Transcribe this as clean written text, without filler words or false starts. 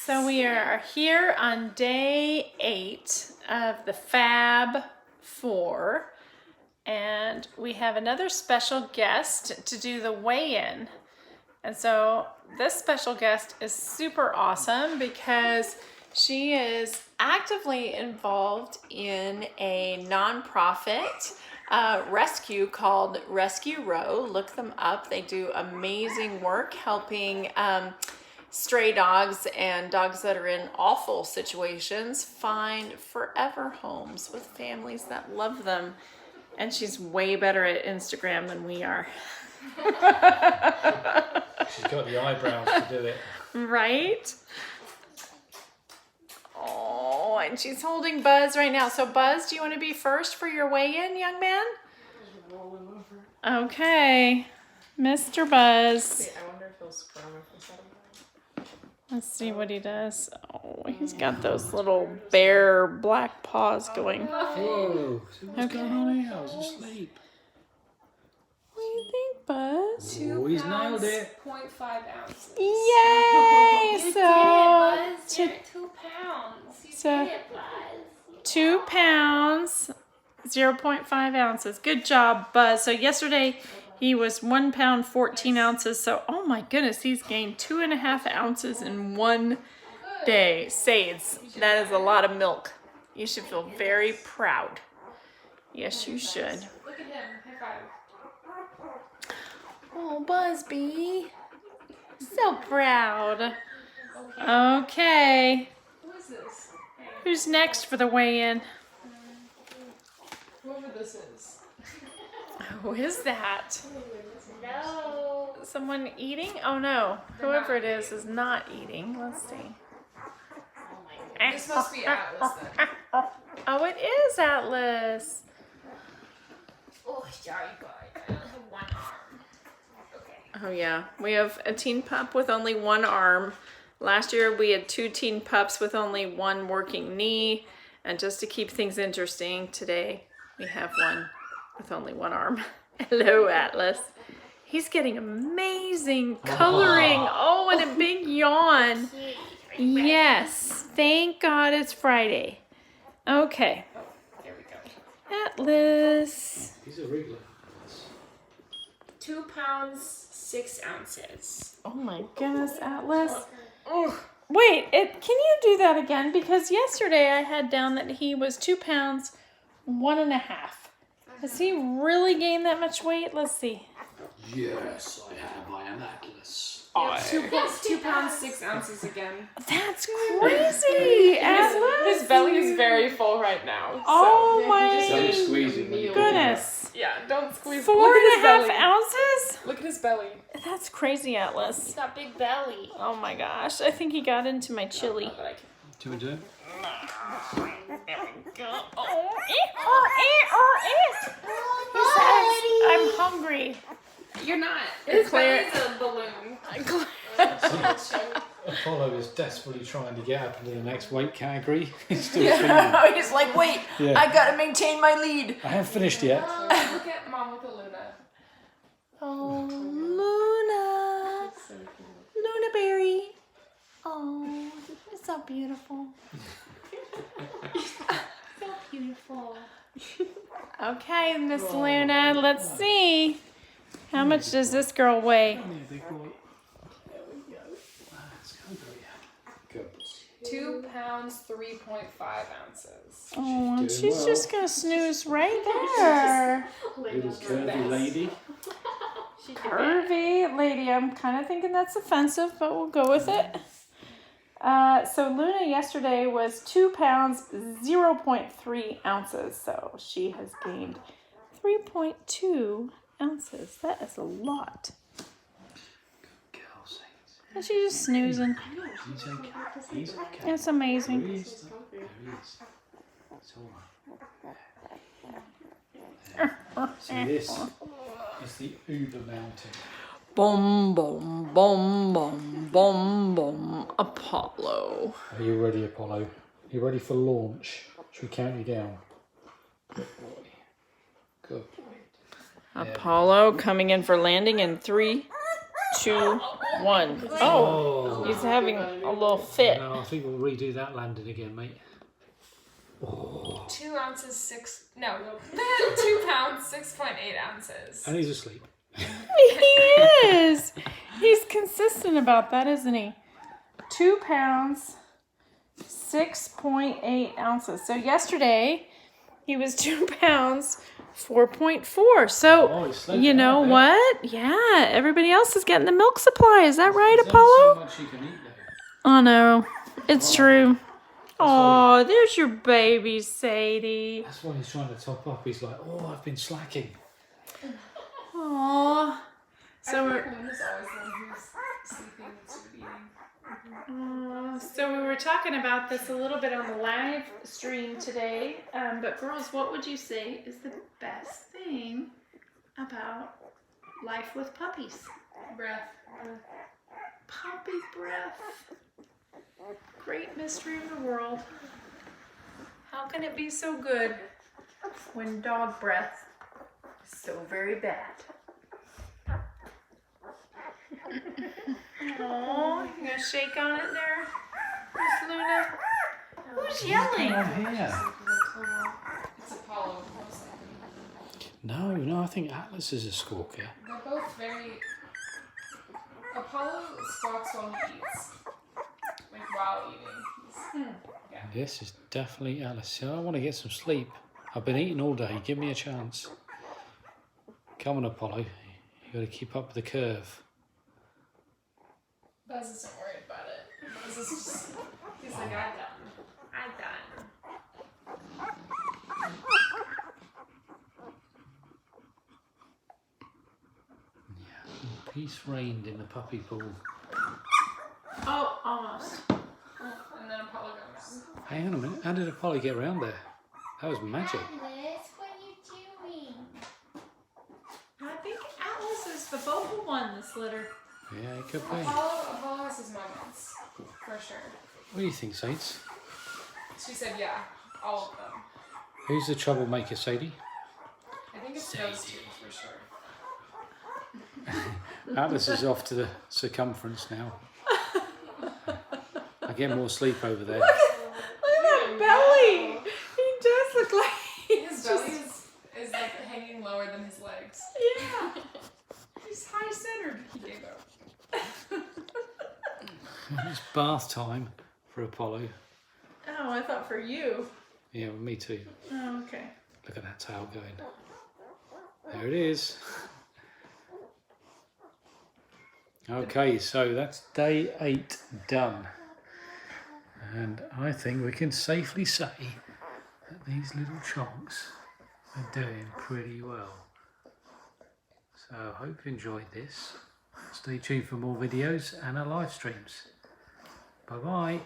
So we are here on day 8 of the FAB FOUR, and we have another special guest to do the weigh-in. And so this special guest is super awesome because she is actively involved in a nonprofit rescue called Rescue Row. Look them up. They do amazing work helping stray dogs and dogs that are in awful situations find forever homes with families that love them. And she's way better at Instagram than we are. She's got the eyebrows to do it. Right? Oh, and she's holding Buzz right now. So Buzz, do you want to be first for your weigh-in, young man? Okay. Mr. Buzz. Wait, I wonder if he'll squirm if we set him down. Let's see what he does. Oh, he's got those little bare black paws going. Whoa. What's going on here? I was asleep. What do you think, Buzz? Oh, he's nailed it. 0.5 ounces. Yay! You So, did it, Buzz. You're 2 pounds. You so- did it, Buzz. 2 pounds, 0.5 ounces. Good job, Buzz. So yesterday he was 1 pound, 14 ounces. So, oh my goodness, he's gained 2.5 ounces in 1 day. Sades, that is a lot of milk. You should feel very proud. Yes, you should. Look at him. High five. Oh, Buzzby. So proud. Okay. Who is this? Who's next for the weigh-in? Whoever this is. Who is that? No. Someone eating? Oh no. Whoever it is not eating. Let's see. This must be Atlas then. Oh, it is Atlas. Oh, sorry, bud. I only have 1 arm. Okay. Oh yeah. We have a teen pup with only 1 arm. Last year we had 2 teen pups with only 1 working knee. And just to keep things interesting, today we have one with only 1 arm. Hello, Atlas. He's getting amazing coloring. Oh, and a big yawn. Yes. Thank God it's Friday. Okay. There we go. Atlas. He's a wriggler. 2 pounds, 6 ounces. Oh my goodness, Atlas. Wait, can you do that again? Because yesterday I had down that he was 2 pounds, 1.5. Has he really gained that much weight? Let's see. Yes, I have. I am Atlas. Yeah, 2 pounds, 6 ounces again. That's crazy, Atlas. His belly is very full right now. So. Oh Don't my squeeze him when you goodness. Yeah, don't squeeze. 4.5 Look at his belly. ounces? Look at his belly. That's crazy, Atlas. He's got big belly. Oh my gosh. I think he got into my chili. Not that I can. Do we do it? He says, I'm hungry. You're not. His Claire- belly's a balloon. Apollo is desperately trying to get up into the next weight category. He's still He's like, wait, Yeah. I gotta maintain my lead. I haven't finished yet. Look at Mom with a Luna. Oh, Luna. So cute. Luna Berry. Oh, it's so beautiful. So beautiful. Okay, Miss Luna, let's see. How much does this girl weigh? Come here, big boy. There we go. Let's go, Good. 2 pounds, 3.5 ounces. Oh, and doing she's well. just gonna snooze right there. Little curvy lady. Curvy lady. I'm kind of thinking that's offensive, but we'll go with it. So Luna yesterday was 2 pounds, 0.3 ounces. So she has gained 3.2 ounces. That is a lot. Girl, Saints. And she's just snoozing. He's okay. He's okay. It's amazing. There he is. There he is. It's all right. So this is the Uber Mountain. Boom, boom, boom, boom, boom, boom. Apollo. Are you ready, Apollo? Are you ready for launch? Should we count you down? Good boy. Good boy. Apollo coming in for landing in 3, 2, 1. Oh, he's having a little fit. No, I think we'll redo that landing again, mate. 2 ounces, 2 pounds, 6.8 ounces. And he's asleep. He is. He's consistent about that, isn't he? 2 pounds, 6.8 ounces. So yesterday he was 2 pounds, 4.4. So you know what? Yeah, everybody else is getting the milk supply. Is that right, There's only Apollo? so much you can eat, though. Oh no, it's true. Oh, there's your baby, Sadie. That's why he's trying to top up. He's like, oh, I've been slacking. Aw. So I we're. feel like Luna's always the one who's sleeping instead of eating. So we were talking about this a little bit on the live stream today, but girls, what would you say is the best thing about life with puppies? Breath. Puppy breath. Great mystery of the world. How can it be so good when dog breath is so very bad? Oh, you gonna shake on it there, Miss Luna? Who's yelling? Oh, here. It's Apollo, most likely. No, I think Atlas is a squawker. They're both very... Apollo squawks while he eats. Like, while eating. This is definitely Alice. So I want to get some sleep. I've been eating all day. Give me a chance. Come on, Apollo. You got to keep up with the curve. Buzz isn't worried about it. Buzz is just... He's like, I'm done. I'm done. Peace reigned in the puppy pool. Oh, almost. And then Apollo goes down. Hang on a minute. How did Apollo get around there? That was magic. Atlas, what are you doing? I think Atlas is the vocal one this litter. Yeah, it could be. Apollo has his moments. For sure. What do you think, Saints? She said, yeah. All of them. Who's the troublemaker, Sadie? I think it's those two, for sure. Atlas is off to the circumference now. I get more sleep over there. Look at that belly. He does look like His belly is like hanging lower than his legs. Yeah. He's high centered. He gave up. It's bath time for Apollo. Oh, I thought for you. Yeah, well, me too. Oh, okay. Look at that tail going. There it is. Okay, so that's day 8 done. And I think we can safely say that these little chunks are doing pretty well. So I hope you enjoyed this. Stay tuned for more videos and our live streams. Bye bye.